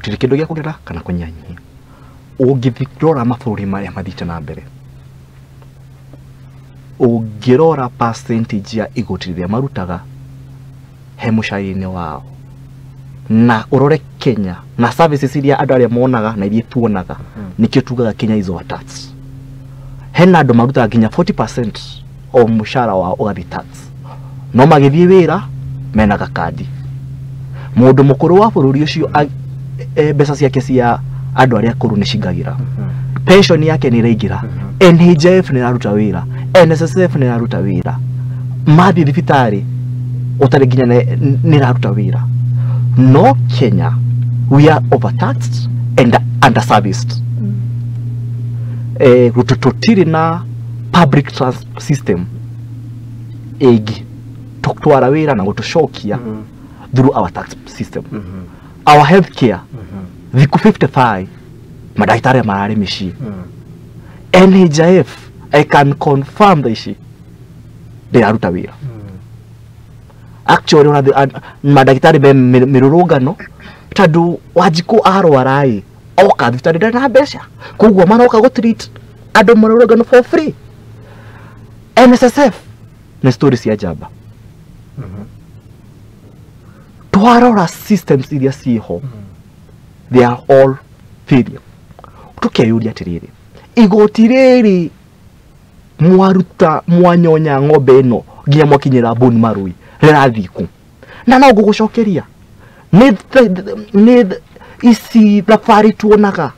gutire kindu gya kugira kana kunyanyia ungithikirora mabũrũri maria mathite na mbere ungirora percentage ya igoti rĩa marutaga he mũcairi-inĩ wao na urore Kenya na services iria andũ arĩa monaga na iria tuonaga nikio tugaga Kenya is our tax hena andũ marutaga nginya 40% o mũcara wao ũgathi tax no magithie wĩra mena gakadi mũndũ mũkũrũ wa bũrũri ũcio mbeca ciake cia andũ arĩa akũrũ nĩcingagira pension yake nĩ ĩraingĩra NHIF nĩ ĩraruta wĩra NSSF nĩ ĩraruta wĩra mathi thibitarĩ ũtarĩ nginya nĩ ĩraruta wĩra no Kenya we are overtaxed and underserviced tutiri na public transport system egi tuktwara wĩra na gutucokia through our tax system our healthcare thiku 55 madaktari marare mishi NHIF I can confirm that they are ruta wira actually ona madaktari be mirurungano tadu wajiko arwarai oka thitari na mbeca kugwa maroka go treat ando mirurungano for free NSSF na stories ya jaba twarora systems iria ciho they are all failure tukeyuria tiriri igoti riri mwaruta mwanyonya ng'ombe ino nginya mwakinyira bone marui rirathiku na no gugucokeria ni isi thabari tuonaga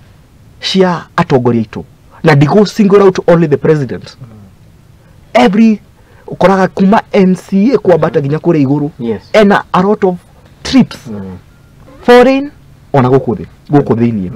cia atongoria itu na digo single out only the president every ukoraga kuma MCA kwambata nginya kure iguru and a lot of trips foreign ona guku thiini